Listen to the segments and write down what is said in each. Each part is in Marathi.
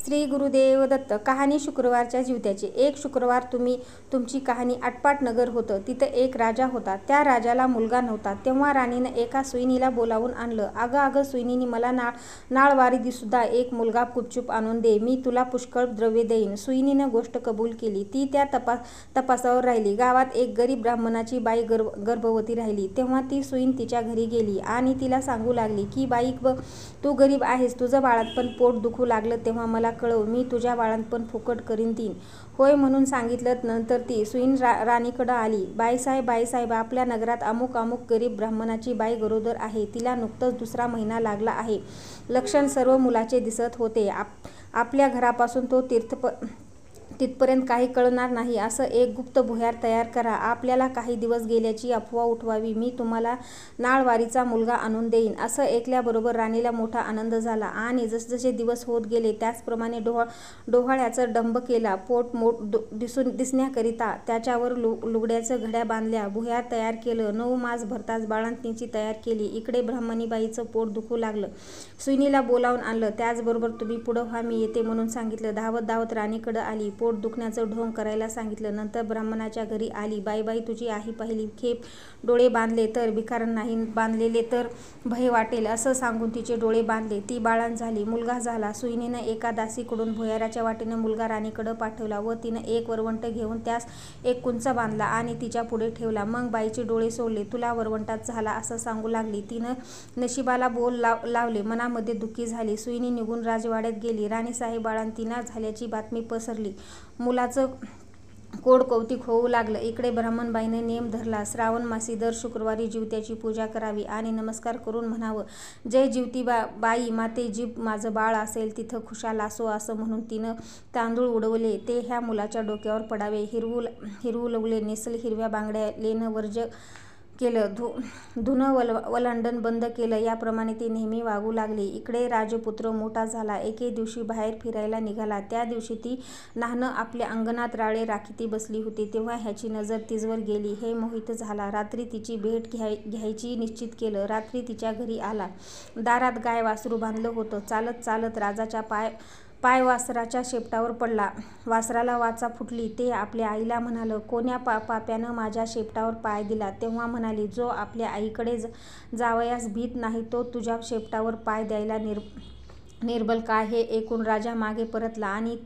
श्री गुरुदेव दत्त. कहाणी शुक्रवारच्या जीवत्याची. एक शुक्रवार तुमची कहाणी आटपाट नगर होतं. तिथं एक राजा होता. त्या राजाला मुलगा नव्हता. तेव्हा राणीनं एका सुईणीला बोलावून आणलं. अगं सुईणीनी, मला नाळवारीदीसुद्धा एक मुलगा गुपचूप आणून दे. मी तुला पुष्कळ द्रव्य देईन. सुईणीनं गोष्ट कबूल केली. ती त्या तपासावर राहिली. गावात एक गरीब ब्राह्मणाची बाई गर्भवती राहिली. तेव्हा ती सुईण तिच्या घरी गेली आणि तिला सांगू लागली की बाई, तू गरीब आहेस. तुझं बाळंतपण पोट दुखू लागलं तेव्हा मला कळव. मी तुझ्या बाळंतपण फुकट करीन देईन. होय म्हणून सांगितलं. नंतर ती सुईण राणीकडं आली. बाईसाहेब, आपल्या नगरात अमुक गरीब ब्राह्मणाची बाई गरोदर आहे. तिला नुकतंच 2रा महिना लागला आहे. लक्षण सर्व मुलाचे दिसत होते. आपल्या घरापासून तो तिथपर्यंत काही कळणार नाही असं एक गुप्त भुयार तयार करा. आपल्याला काही दिवस गेल्याची अफवा उठवावी. मी तुम्हाला नाळवारीचा मुलगा आणून देईन. असं ऐकल्याबरोबर राणीला मोठा आनंद झाला आणि जसजसे दिवस होत गेले त्याचप्रमाणे डोहाळ्याचं डंब केला. पोट दिसण्याकरिता त्याच्यावर लुगड्याच्या घड्या बांधल्या. भुयार तयार केलं. 9 मास भरताच बाळंतिणीची तयारी केली. इकडे ब्राह्मणीबाईचं पोट दुखू लागलं. सुईणीला बोलावून आणलं. त्याचबरोबर तुम्ही पुढं व्हा, मी येते म्हणून सांगितलं. धावत राणीकडं आली. पोट दुखण्याचं ढोंग करायला सांगितलं. नंतर ब्राह्मणाच्या घरी आली. बाई, तुझी आई पहिली खेप डोळे बांधले तर भिकारण नाही बांधलेले तर भय वाटेल असं सांगून तिचे डोळे बांधले. ती बाळंत झाली. मुलगा झाला. सुईणीनं एका दासीकडून भुयाराच्या वाटेनं मुलगा राणीकडं पाठवला व तिनं एक वरवंट घेऊन त्यास एक कुंच बांधला आणि तिच्या पुढे ठेवला. मग बाईचे डोळे सोडले. तुला वरवंटात झाला असं सांगू लागली. तिनं नशिबाला बोल लावले. मनामध्ये दुःखी झाली. सुईणी निघून राजवाड्यात गेली. राणीसाहेब बाळंतीणा झाल्याची बातमी पसरली. मुलाचं कोड कौतिक होऊ लागलं. इकडे ब्राह्मणबाईनं नेम धरला. श्रावण मासी दर शुक्रवारी जिवत्याची पूजा करावी आणि नमस्कार करून म्हणावं, जय जिवतीबाई माते, जीव माझं बाळ असेल तिथं खुशाल असो असं म्हणून तिनं तांदूळ उडवले. ते ह्या मुलाच्या डोक्यावर पडावे. हिरवू लवले, नेसल हिरव्या बांगड्या, लेणं वर्ज केलं, धुणं वलांडण बंद केलं. याप्रमाणे ती नेहमी वागू लागली. इकडे राजपुत्र मोठा झाला. एके दिवशी बाहेर फिरायला निघाला. त्या दिवशी ती न्हाणं आपल्या अंगणात राळे राखीती बसली होती. तेव्हा ह्याची नजर तिजवर गेली. हे मोहित झाला. रात्री तिची भेट घ्यायची निश्चित केलं. रात्री तिच्या घरी आला. दारात गाय वासरू बांधलं होतं. चालत राजाच्या पाय वासराच्या शेपटावर पडला. वासराला वाचा फुटली. ते आपल्या आईला म्हणालं, कोण्या पाप्यानं माझ्या शेपटावर पाय दिला? तेव्हा म्हणाली, जो आपल्या आईकडे जावयास भीत नाही तो तुझ्या शेपटावर पाय द्यायला निर्बल काय? हे ऐकून राजा मागे परतला आणि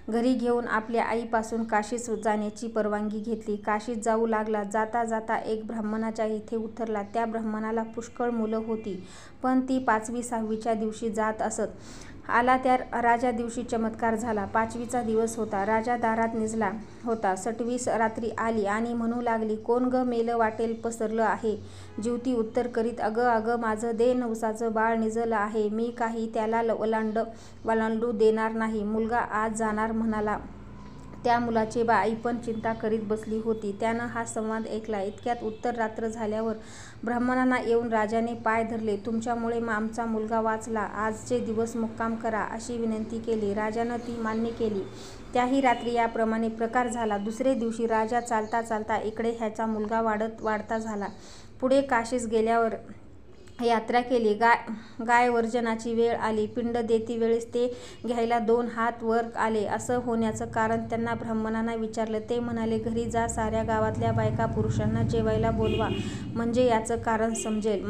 घरी घेऊन आपल्या आईपासून काशीस जाण्याची परवानगी घेतली. काशीत जाऊ लागला. जाता एक ब्राह्मणाच्या इथे उतरला. त्या ब्राह्मणाला पुष्कळ मुलं होती, पण ती 5वी-6वीच्या दिवशी जात असत. आला त्या राजा दिवशी चमत्कार झाला. 5वीचा दिवस होता. राजा दारात निजला होता. 6वी रात्री आली आणि म्हणू लागली, कोण ग मेलं वाटेल पसरलं आहे? जिवती उत्तर करीत, अगं माझं दे नवसाचं बाळ निजलं आहे. मी काही त्याला वलांडू देणार नाही. मुलगा आज जाणार म्हणाला. त्या मुलाची आई पण चिंता करीत बसली होती. त्यानं हा संवाद ऐकला. इतक्यात उत्तर रात्र झाल्यावर ब्राह्मणांना येऊन राजाने पाय धरले. तुमच्यामुळे आमचा मुलगा वाचला. आजचे दिवस मुक्काम करा अशी विनंती केली. राजानं ती मान्य केली. त्याही रात्री याप्रमाणे प्रकार झाला. दुसरे दिवशी राजा चालता इकडे ह्याचा मुलगा वाढता झाला. पुढे काशीस गेल्यावर यात्रा केली. गाय वर्जनाची वेळ आली. पिंड देती वेळेस ते घ्यायला 2 हात वर आले. असं होण्याचं कारण त्यांना ब्राह्मणांना विचारलं. ते म्हणाले, घरी जा, साऱ्या गावातल्या बायका पुरुषांना जेवायला बोलवा म्हणजे याचं कारण समजेल.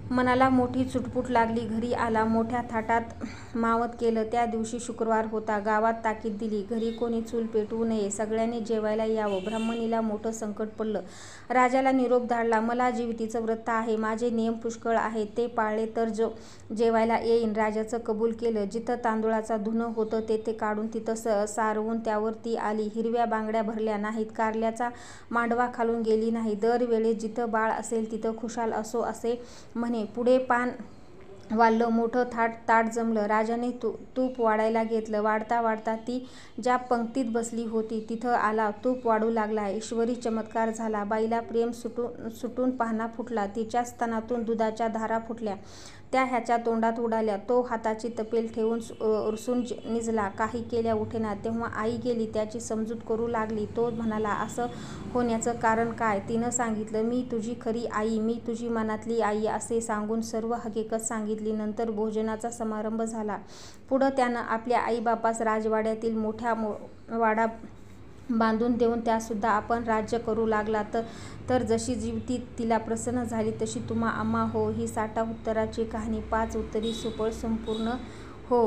मनाला मोठी चुटपुट लागली. घरी आला. मोठ्या थाटात मावत केलं. त्या दिवशी शुक्रवार होता. गावात ताकीद दिली, घरी कोणी चूल पेटवू नये, सगळ्यांनी जेवायला यावं. ब्राह्मणीला मोठं संकट पडलं. राजाला निरोप धाडला, मला जिवतीचं व्रत आहे. माझे नियम पुष्कळ आहेत. ते पाळले तर जेवायला येईन. राजाचं कबूल केलं. जिथं तांदूळाचा धुणं होतं तेथे काढून तिथं सारवून त्यावर ती आली. हिरव्या बांगड्या भरल्या नाहीत. कारल्याचा मांडवा खालून गेली नाही. दरवेळेस जिथं बाळ असेल तिथं खुशाल असो असे म्हणे. पुढे पान वाढलं. मोठं ताट जमलं. राजाने तूप वाढायला घेतलं. वाढता ती ज्या पंक्तीत बसली होती तिथं आला. तूप वाढू लागला. ईश्वरी चमत्कार झाला. बाईला प्रेम सुटून पाहणा फुटला. तिच्या स्तनातून दुधाच्या धारा फुटल्या. त्या ह्याच्या तोंडात उडाल्या. तो हाताची तपेल ठेवून उरसून निजला. काही केल्या उठेना. तेव्हा आई गेली. त्याची समजूत करू लागली. तो म्हणाला, असं होण्याचं कारण काय? तिनं सांगितलं, मी तुझी खरी आई, मी तुझी मनातली आई असे सांगून सर्व हकीकत सांगितली. नंतर भोजनाचा समारंभ झाला. पुढं त्यानं आपल्या आईबापास राजवाड्यातील मोठा वाडा बांधून देऊन त्यातसुद्धा आपण राज्य करू लागला. तर जशी जीवती तिला प्रसन्न झाली तशी तुम्हा आम्हा हो. ही साठा उत्तराची कहाणी. 5 उत्तरी सुफळ संपूर्ण हो.